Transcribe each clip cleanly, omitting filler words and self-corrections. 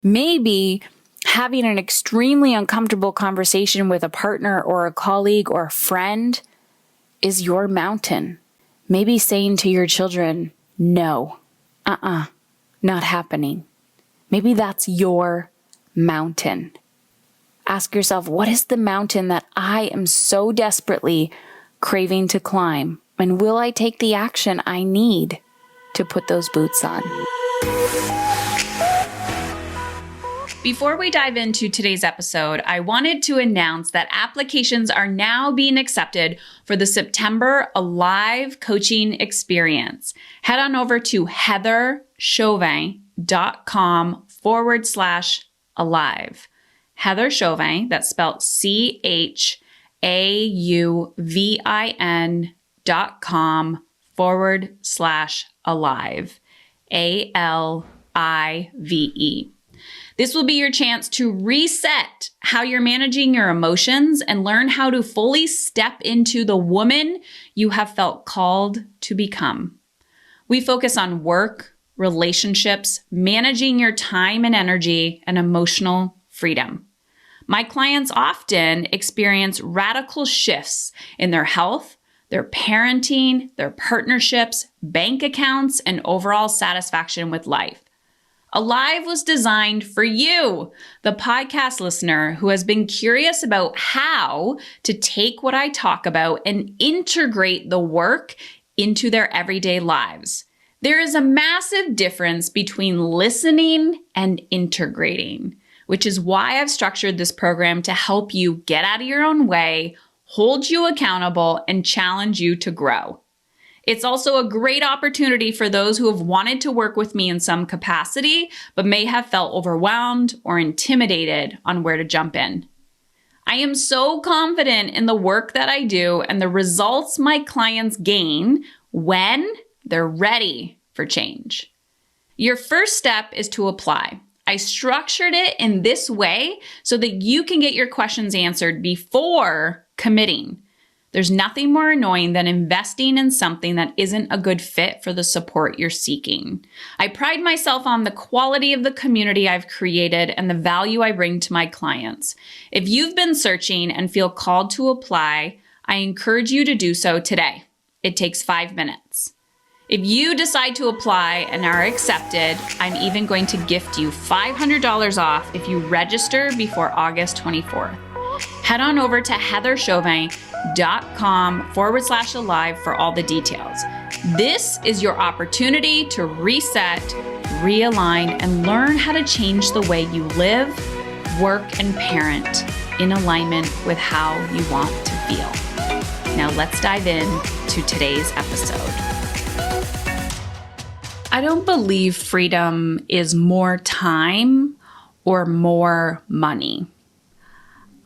Maybe having an extremely uncomfortable conversation with a partner or a colleague or a friend is your mountain. Maybe saying to your children, no, not happening. Maybe that's your mountain. Ask yourself, what is the mountain that I am so desperately craving to climb? And will I take the action I need to put those boots on? Before we dive into today's episode, I wanted to announce that applications are now being accepted for the September Alive coaching experience. Head on over to heatherchauvin.com/alive. Heather Chauvin, that's spelled CHAUVIN.com/alive. ALIVE. This will be your chance to reset how you're managing your emotions and learn how to fully step into the woman you have felt called to become. We focus on work, relationships, managing your time and energy, and emotional freedom. My clients often experience radical shifts in their health, their parenting, their partnerships, bank accounts, and overall satisfaction with life. Alive was designed for you, the podcast listener who has been curious about how to take what I talk about and integrate the work into their everyday lives. There is a massive difference between listening and integrating, which is why I've structured this program to help you get out of your own way, hold you accountable, and challenge you to grow. It's also a great opportunity for those who have wanted to work with me in some capacity, but may have felt overwhelmed or intimidated on where to jump in. I am so confident in the work that I do and the results my clients gain when they're ready for change. Your first step is to apply. I structured it in this way so that you can get your questions answered before committing. There's nothing more annoying than investing in something that isn't a good fit for the support you're seeking. I pride myself on the quality of the community I've created and the value I bring to my clients. If you've been searching and feel called to apply, I encourage you to do so today. It takes 5 minutes. If you decide to apply and are accepted, I'm even going to gift you $500 off if you register before August 24th. Head on over to heatherchauvin.com/alive for all the details. This is your opportunity to reset, realign, and learn how to change the way you live, work, and parent in alignment with how you want to feel. Now let's dive in to today's episode. I don't believe freedom is more time or more money.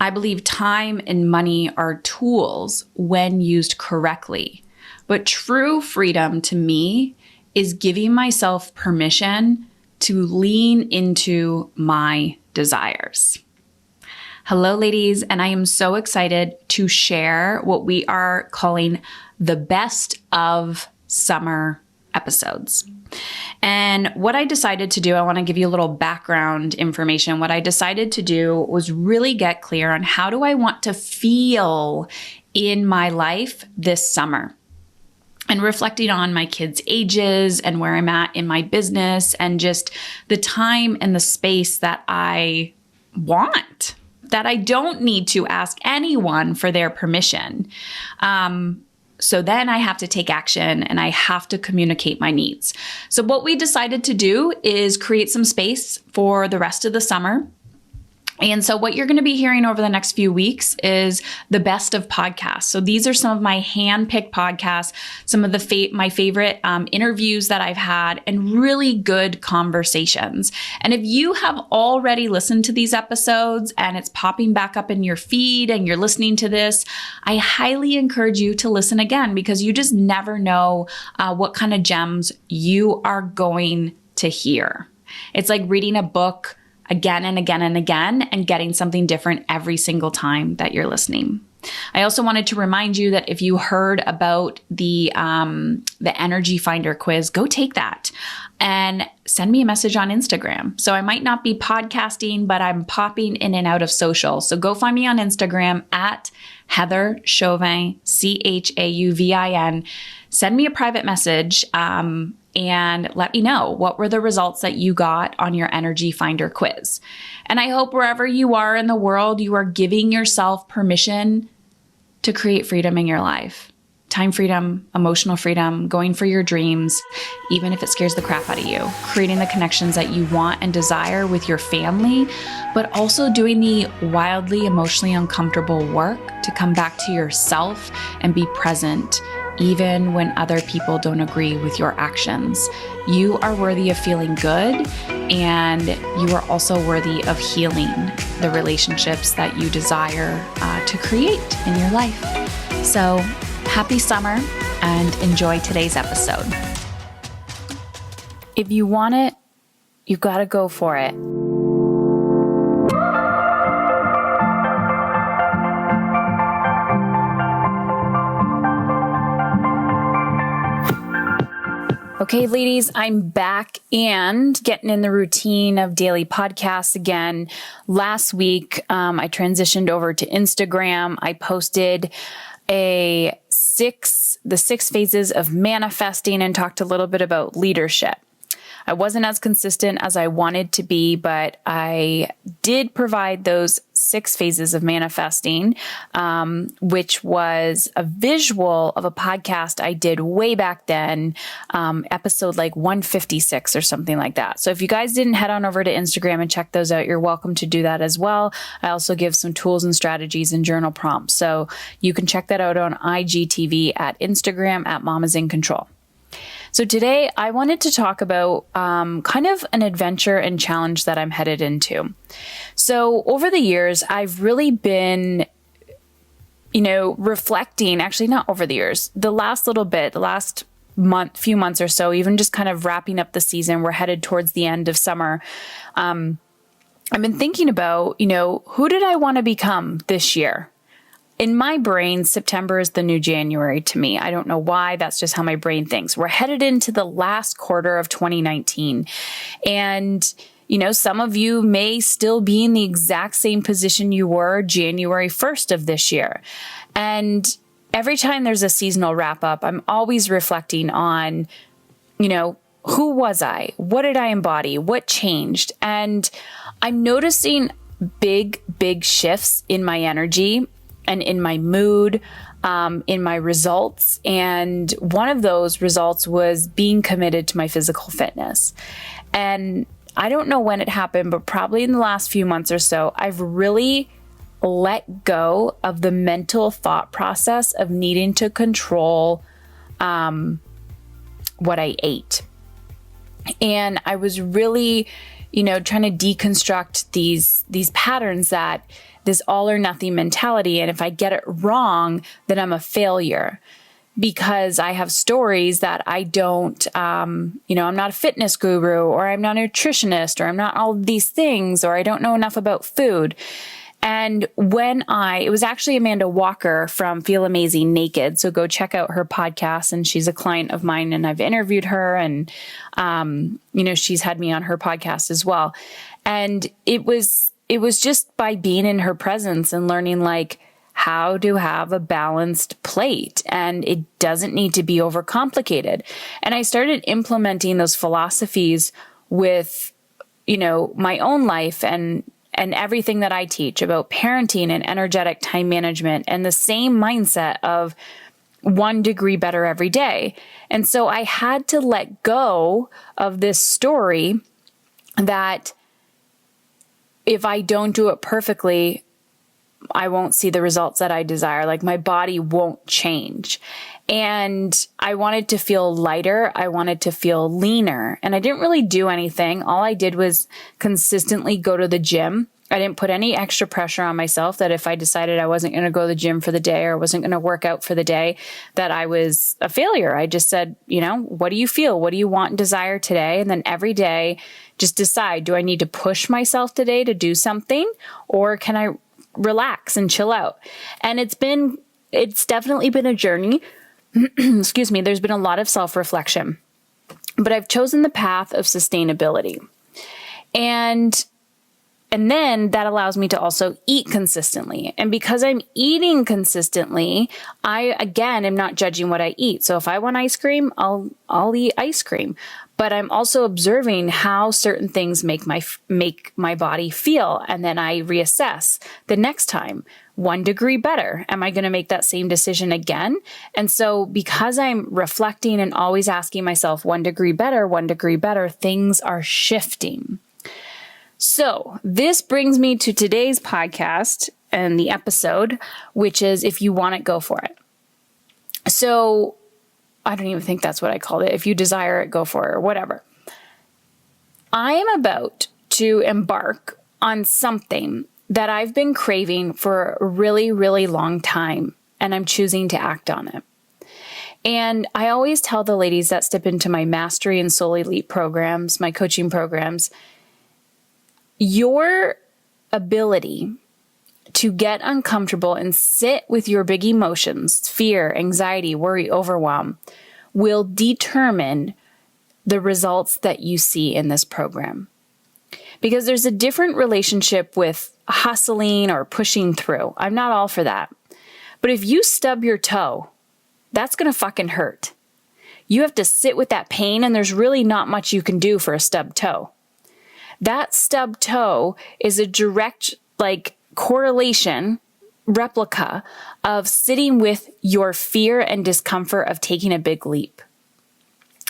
I believe time and money are tools when used correctly. But true freedom to me is giving myself permission to lean into my desires. Hello, ladies, and I am so excited to share what we are calling the best of summer episodes. And what I decided to do, I want to give you a little background information. What I decided to do was really get clear on how do I want to feel in my life this summer. And reflecting on my kids' ages and where I'm at in my business and just the time and the space that I want, that I don't need to ask anyone for their permission. So then I have to take action and I have to communicate my needs. So what we decided to do is create some space for the rest of the summer. And so what you're going to be hearing over the next few weeks is the best of podcasts. So these are some of my hand-picked podcasts, some of the my favorite interviews that I've had, and really good conversations. And if you have already listened to these episodes and it's popping back up in your feed and you're listening to this, I highly encourage you to listen again because you just never know what kind of gems you are going to hear. It's like reading a book again and again and again and getting something different every single time that you're listening. I also wanted to remind you that if you heard about the Energy Finder quiz, go take that and send me a message on Instagram. So I might not be podcasting, but I'm popping in and out of social. So go find me on Instagram at Heather Chauvin, Chauvin. Send me a private message and let me know what were the results that you got on your Energy Finder quiz. And I hope wherever you are in the world, you are giving yourself permission to create freedom in your life. Time freedom, emotional freedom, going for your dreams, even if it scares the crap out of you, creating the connections that you want and desire with your family, but also doing the wildly emotionally uncomfortable work to come back to yourself and be present, even when other people don't agree with your actions. You are worthy of feeling good, and you are also worthy of healing the relationships that you desire to create in your life. So happy summer and enjoy today's episode. If you want it, you've got to go for it. Okay, ladies, I'm back and getting in the routine of daily podcasts again. Last week, I transitioned over to Instagram. I posted the 6 phases of manifesting and talked a little bit about leadership. I wasn't as consistent as I wanted to be, but I did provide those 6 phases of manifesting, which was a visual of a podcast I did way back then, episode like 156 or something like that. So if you guys didn't head on over to Instagram and check those out, you're welcome to do that as well. I also give some tools and strategies and journal prompts. So you can check that out on IGTV at Instagram at Mamas in Control. So today I wanted to talk about kind of an adventure and challenge that I'm headed into. So over the years, I've really been, reflecting, actually not over the years, the last few months or so, even just kind of wrapping up the season, we're headed towards the end of summer. I've been thinking about, who did I want to become this year? In my brain, September is the new January to me. I don't know why. That's just how my brain thinks. We're headed into the last quarter of 2019. And, some of you may still be in the exact same position you were January 1st of this year. And every time there's a seasonal wrap up, I'm always reflecting on, who was I? What did I embody? What changed? And I'm noticing big shifts in my energy and in my mood, in my results. And one of those results was being committed to my physical fitness. And I don't know when it happened, but probably in the last few months or so, I've really let go of the mental thought process of needing to control what I ate. And I was really, trying to deconstruct these patterns that this all or nothing mentality. And if I get it wrong, then I'm a failure because I have stories that I don't, I'm not a fitness guru, or I'm not a nutritionist, or I'm not all of these things, or I don't know enough about food. And it was actually Amanda Walker from Feel Amazing Naked. So go check out her podcast. And she's a client of mine and I've interviewed her, and, she's had me on her podcast as well. And it was just by being in her presence and learning how to have a balanced plate, and it doesn't need to be overcomplicated. And I started implementing those philosophies with, my own life and everything that I teach about parenting and energetic time management, and the same mindset of 1 degree better every day. And so I had to let go of this story that if I don't do it perfectly, I won't see the results that I desire. My body won't change. And I wanted to feel lighter. I wanted to feel leaner. And I didn't really do anything. All I did was consistently go to the gym. I didn't put any extra pressure on myself that if I decided I wasn't going to go to the gym for the day or wasn't going to work out for the day, that I was a failure. I just said, what do you feel? What do you want and desire today? And then every day, just decide, do I need to push myself today to do something? Or can I relax and chill out. And it's definitely been a journey. Excuse me. There's been a lot of self-reflection, but I've chosen the path of sustainability. And then that allows me to also eat consistently. And because I'm eating consistently, I, again, am not judging what I eat. So if I want ice cream, I'll eat ice cream. But I'm also observing how certain things make my body feel. And then I reassess the next time. 1 degree better. Am I going to make that same decision again? And so because I'm reflecting and always asking myself 1 degree better, things are shifting. So this brings me to today's podcast and the episode, which is if you want it, go for it. So I don't even think that's what I called it. If you desire it, go for it, or whatever. I am about to embark on something that I've been craving for a really, really long time, and I'm choosing to act on it. And I always tell the ladies that step into my Mastery and Soul Elite programs, my coaching programs, your ability to get uncomfortable and sit with your big emotions, fear, anxiety, worry, overwhelm, will determine the results that you see in this program. Because there's a different relationship with hustling or pushing through. I'm not all for that. But if you stub your toe, that's going to fucking hurt. You have to sit with that pain, and there's really not much you can do for a stubbed toe. That stubbed toe is a direct, correlation, replica of sitting with your fear and discomfort of taking a big leap.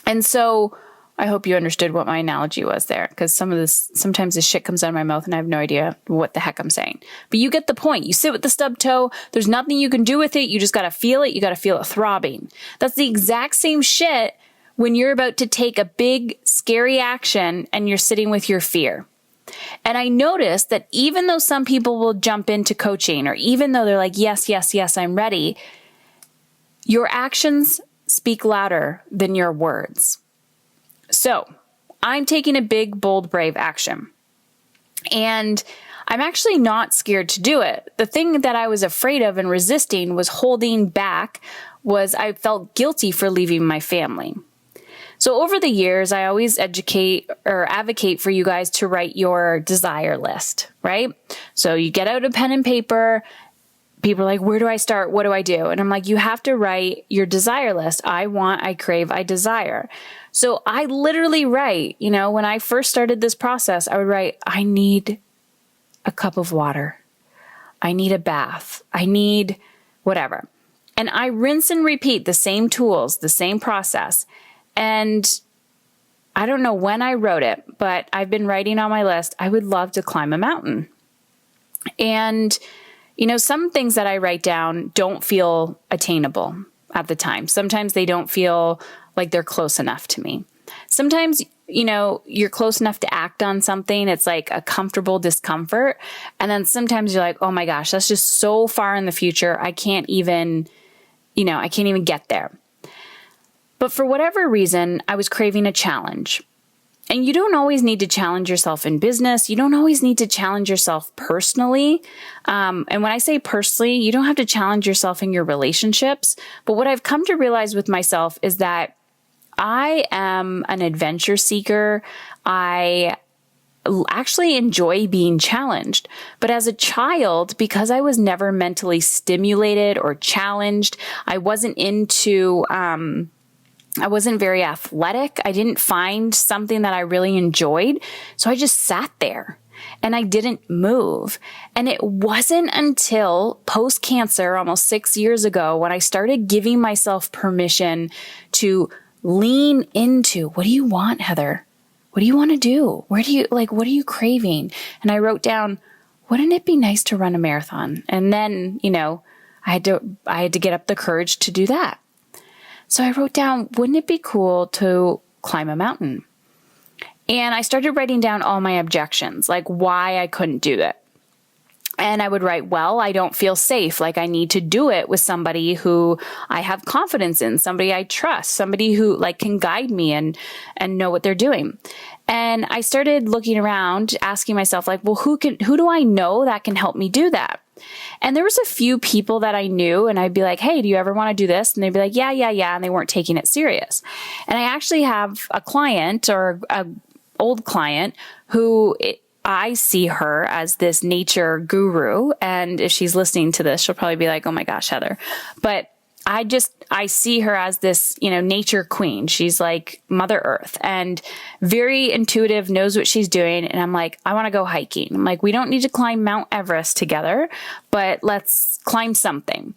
And so I hope you understood what my analogy was there, because sometimes this shit comes out of my mouth and I have no idea what the heck I'm saying. But you get the point. You sit with the stubbed toe. There's nothing you can do with it. You just got to feel it. You got to feel it throbbing. That's the exact same shit when you're about to take a big, scary action and you're sitting with your fear. And I noticed that even though some people will jump into coaching, or even though they're like, yes, yes, yes, I'm ready, your actions speak louder than your words. So I'm taking a big, bold, brave action. And I'm actually not scared to do it. The thing that I was afraid of and resisting was holding back, was I felt guilty for leaving my family. So over the years, I always educate or advocate for you guys to write your desire list, right? So you get out a pen and paper. People are like, where do I start? What do I do? And I'm like, you have to write your desire list. I want, I crave, I desire. So I literally write, when I first started this process, I would write, I need a cup of water. I need a bath. I need whatever. And I rinse and repeat the same tools, the same process. And I don't know when I wrote it, but I've been writing on my list, I would love to climb a mountain. And, some things that I write down don't feel attainable at the time. Sometimes they don't feel like they're close enough to me. Sometimes, you're close enough to act on something. It's like a comfortable discomfort. And then sometimes you're like, oh my gosh, that's just so far in the future. I can't even get there. But for whatever reason, I was craving a challenge. And you don't always need to challenge yourself in business. You don't always need to challenge yourself personally. And when I say personally, you don't have to challenge yourself in your relationships. But what I've come to realize with myself is that I am an adventure seeker. I actually enjoy being challenged. But as a child, because I was never mentally stimulated or challenged, I wasn't very athletic. I didn't find something that I really enjoyed. So I just sat there and I didn't move. And it wasn't until post-cancer, almost 6 years ago, when I started giving myself permission to lean into, what do you want, Heather? What do you want to do? What are you craving? And I wrote down, wouldn't it be nice to run a marathon? And then, I had to get up the courage to do that. So I wrote down, wouldn't it be cool to climb a mountain? And I started writing down all my objections, like why I couldn't do it. And I would write, well, I don't feel safe. Like I need to do it with somebody who I have confidence in, somebody I trust, somebody who like can guide me and know what they're doing. And I started looking around, asking myself like, well, who do I know that can help me do that? And there was a few people that I knew, and I'd be like, hey, do you ever want to do this? And they'd be like, yeah. And they weren't taking it serious. And I actually have a client or a old client who I see her as this nature guru. And if she's listening to this, she'll probably be like, oh my gosh, Heather. But I see her as this, nature queen. She's like Mother Earth and very intuitive, knows what she's doing. And I'm like, I want to go hiking. I'm like, we don't need to climb Mount Everest together, but let's climb something.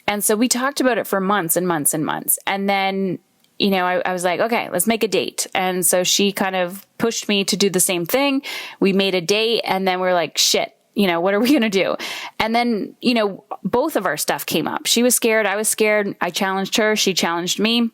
And so we talked about it for months and months and months. And then I was like, okay, let's make a date. And so she kind of pushed me to do the same thing. We made a date and then we're like, shit, what are we going to do? And then, both of our stuff came up. She was scared. I was scared. I challenged her. She challenged me.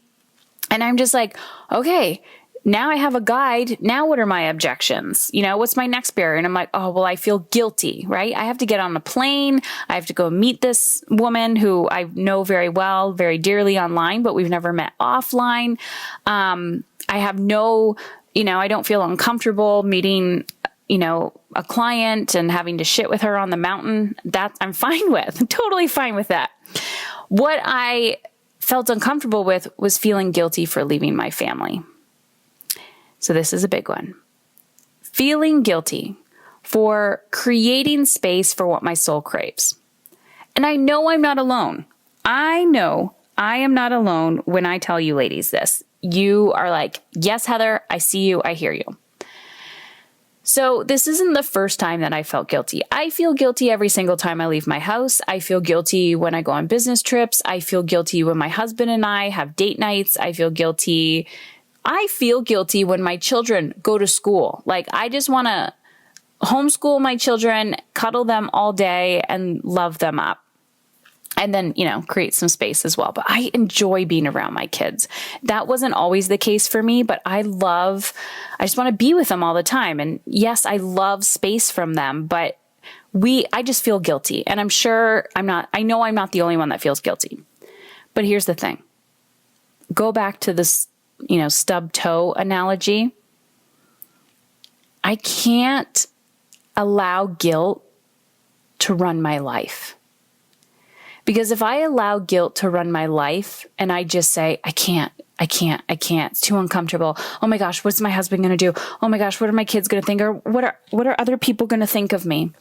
And I'm just like, okay, now I have a guide. Now what are my objections? What's my next barrier? And I'm like, oh, well, I feel guilty, right? I have to get on a plane. I have to go meet this woman who I know very well, very dearly online, but we've never met offline. I have I don't feel uncomfortable meeting, a client and having to shit with her on the mountain. That I'm fine with. I'm totally fine with that. What I felt uncomfortable with was feeling guilty for leaving my family. So this is a big one. Feeling guilty for creating space for what my soul craves. And I know I'm not alone. I know I am not alone when I tell you ladies this. You are like, yes, Heather, I see you. I hear you. So this isn't the first time that I felt guilty. I feel guilty every single time I leave my house. I feel guilty when I go on business trips. I feel guilty when my husband and I have date nights. I feel guilty when my children go to school. Like I just want to homeschool my children, cuddle them all day and love them up. And then, create some space as well. But I enjoy being around my kids. That wasn't always the case for me, but I just want to be with them all the time. And yes, I love space from them, but I just feel guilty. And I know I'm not the only one that feels guilty. But here's the thing. Go back to this, stub toe analogy. I can't allow guilt to run my life. Because if I allow guilt to run my life and I just say, I can't, it's too uncomfortable. Oh my gosh, what's my husband going to do? Oh my gosh, what are my kids going to think? Or what are other people going to think of me?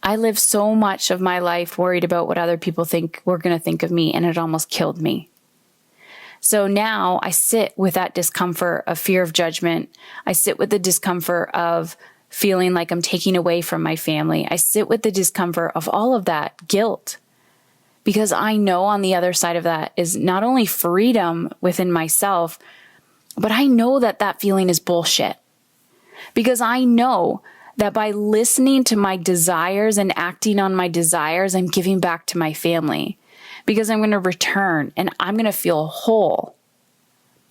I lived so much of my life worried about what other people were going to think of me, and it almost killed me. So now I sit with that discomfort of fear of judgment. I sit with the discomfort of feeling like I'm taking away from my family. I sit with the discomfort of all of that guilt because I know on the other side of that is not only freedom within myself, but I know that feeling is bullshit because I know that by listening to my desires and acting on my desires, I'm giving back to my family because I'm going to return and I'm going to feel whole.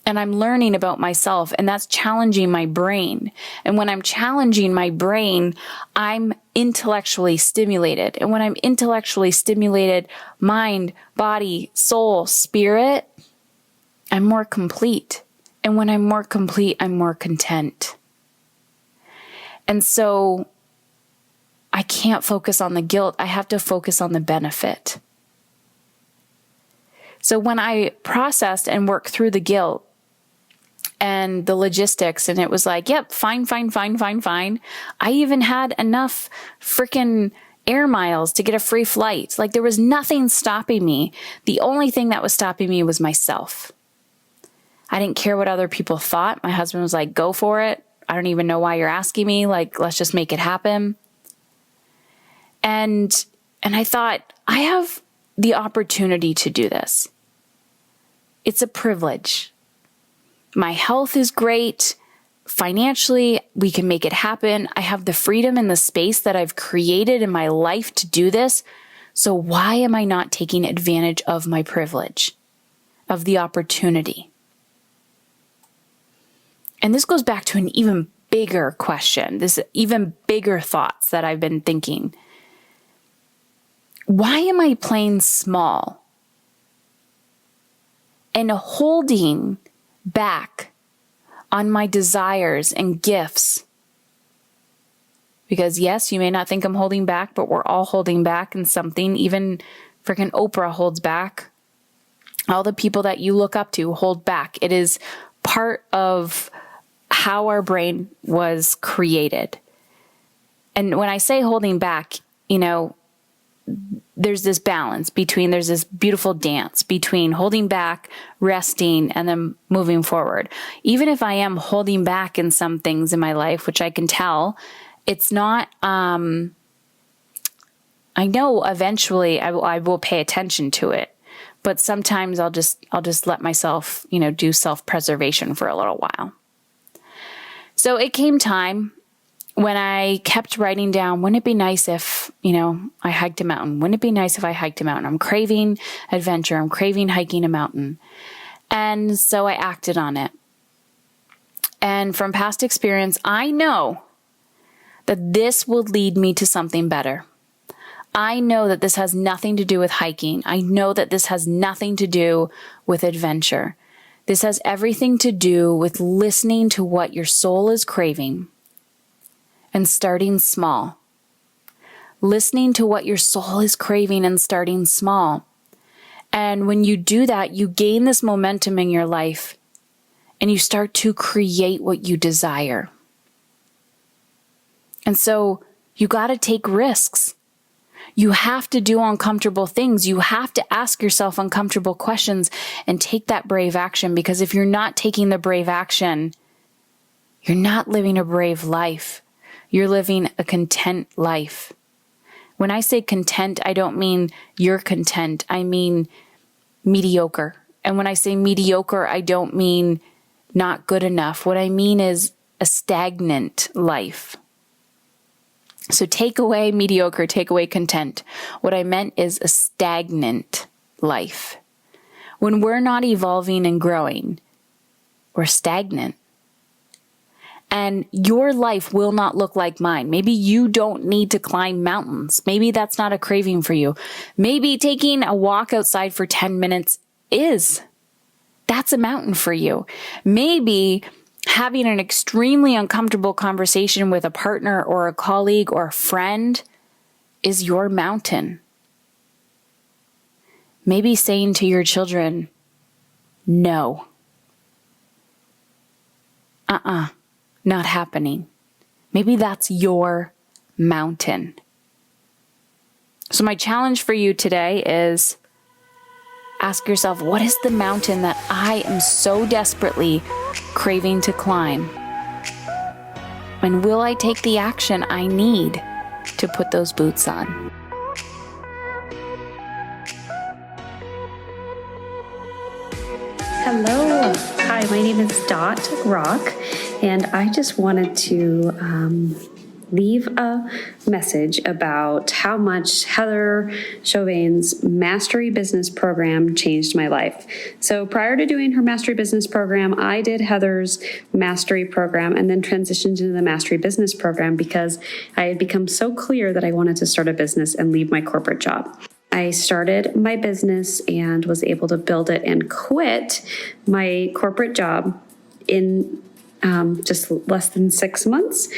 And I'm learning about myself, and that's challenging my brain. And when I'm challenging my brain, I'm intellectually stimulated. And when I'm intellectually stimulated, mind, body, soul, spirit, I'm more complete. And when I'm more complete, I'm more content. And so I can't focus on the guilt. I have to focus on the benefit. So when I processed and worked through the guilt, and the logistics, and it was like, yep, fine. I even had enough freaking air miles to get a free flight. Like there was nothing stopping me. The only thing that was stopping me was myself. I didn't care what other people thought. My husband was like, go for it. I don't even know why you're asking me. Like, let's just make it happen. And I thought, I have the opportunity to do this. It's a privilege. My health is great. Financially, we can make it happen. I have the freedom and the space that I've created in my life to do this. So why am I not taking advantage of my privilege, of the opportunity? And this goes back to an even bigger question, this even bigger thoughts that I've been thinking. Why am I playing small and holding back on my desires and gifts? Because yes, you may not think I'm holding back, but we're all holding back in something. Even freaking Oprah holds back. All the people that you look up to hold back. It is part of how our brain was created. And when I say holding back, there's this balance between, there's this beautiful dance between holding back, resting, and then moving forward. Even if I am holding back in some things in my life, which I can tell, it's not, I know eventually I will pay attention to it, but sometimes I'll just let myself, do self-preservation for a little while. So it came time when I kept writing down, wouldn't it be nice if, I hiked a mountain? Wouldn't it be nice if I hiked a mountain? I'm craving adventure. I'm craving hiking a mountain. And so I acted on it. And from past experience, I know that this will lead me to something better. I know that this has nothing to do with hiking. I know that this has nothing to do with adventure. This has everything to do with listening to what your soul is craving and starting small. Listening to what your soul is craving and starting small. And when you do that, you gain this momentum in your life and you start to create what you desire. And so you got to take risks. You have to do uncomfortable things. You have to ask yourself uncomfortable questions and take that brave action, because if you're not taking the brave action, you're not living a brave life. You're living a content life. When I say content, I don't mean you're content. I mean mediocre. And when I say mediocre, I don't mean not good enough. What I mean is a stagnant life. So take away mediocre, take away content. What I meant is a stagnant life. When we're not evolving and growing, we're stagnant. And your life will not look like mine. Maybe you don't need to climb mountains. Maybe that's not a craving for you. Maybe taking a walk outside for 10 minutes is. That's a mountain for you. Maybe having an extremely uncomfortable conversation with a partner or a colleague or a friend is your mountain. Maybe saying to your children, no. Not happening. Maybe that's your mountain. So my challenge for you today is ask yourself, what is the mountain that I am so desperately craving to climb? And will I take the action I need to put those boots on? Hello. Hi, my name is Dot Rock, and I just wanted to leave a message about how much Heather Chauvin's Mastery Business Program changed my life. So prior to doing her Mastery Business Program, I did Heather's Mastery Program and then transitioned into the Mastery Business Program because I had become so clear that I wanted to start a business and leave my corporate job. I started my business and was able to build it and quit my corporate job in just less than 6 months.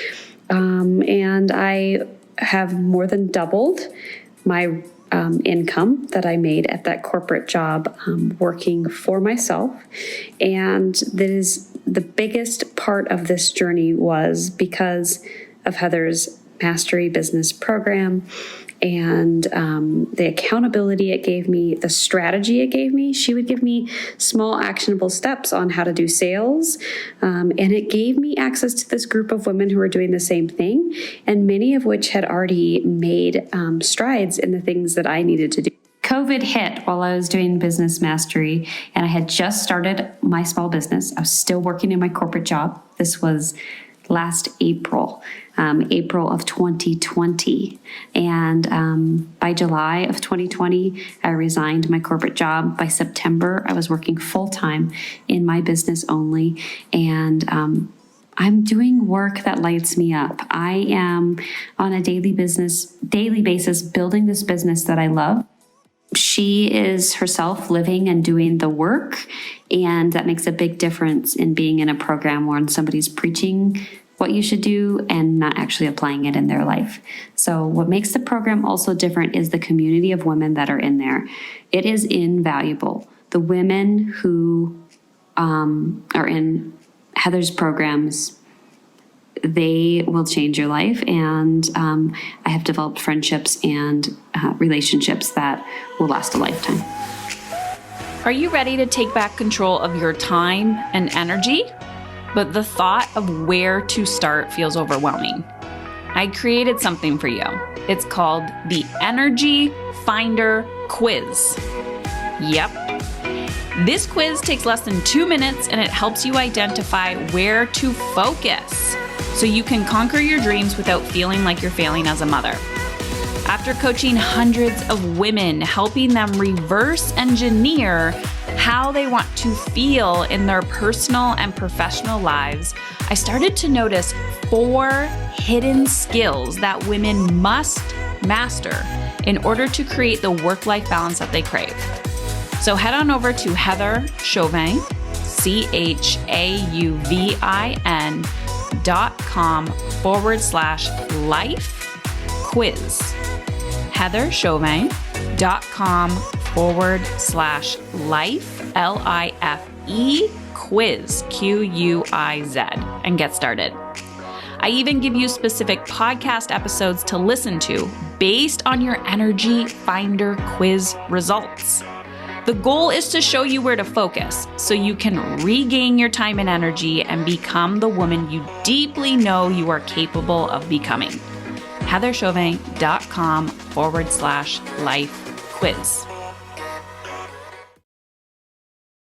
And I have more than doubled my income that I made at that corporate job working for myself. And that is the biggest part of this journey was because of Heather's Mastery Business Program and the accountability it gave me, the strategy it gave me. She would give me small actionable steps on how to do sales. And it gave me access to this group of women who were doing the same thing, and many of which had already made strides in the things that I needed to do. COVID hit while I was doing Business Mastery, and I had just started my small business. I was still working in my corporate job. This was last April of 2020. And by July of 2020, I resigned my corporate job. By September, I was working full-time in my business only. And I'm doing work that lights me up. I am on a daily basis building this business that I love. She is herself living and doing the work, and that makes a big difference in being in a program where somebody's preaching what you should do and not actually applying it in their life. So what makes the program also different is the community of women that are in there. It is invaluable. The women who are in Heather's programs, they will change your life. And I have developed friendships and relationships that will last a lifetime. Are you ready to take back control of your time and energy? But the thought of where to start feels overwhelming. I created something for you. It's called the Energy Finder Quiz. Yep. This quiz takes less than 2 minutes, and it helps you identify where to focus so you can conquer your dreams without feeling like you're failing as a mother. After coaching hundreds of women, helping them reverse engineer how they want to feel in their personal and professional lives, I started to notice 4 hidden skills that women must master in order to create the work-life balance that they crave. So head on over to Heather Chauvin, CHAUVIN.com/life quiz. heatherchauvin.com/life, LIFE quiz, QUIZ, and get started. I even give you specific podcast episodes to listen to based on your Energy Finder quiz results. The goal is to show you where to focus so you can regain your time and energy and become the woman you deeply know you are capable of becoming. heatherchauvin.com/life quiz.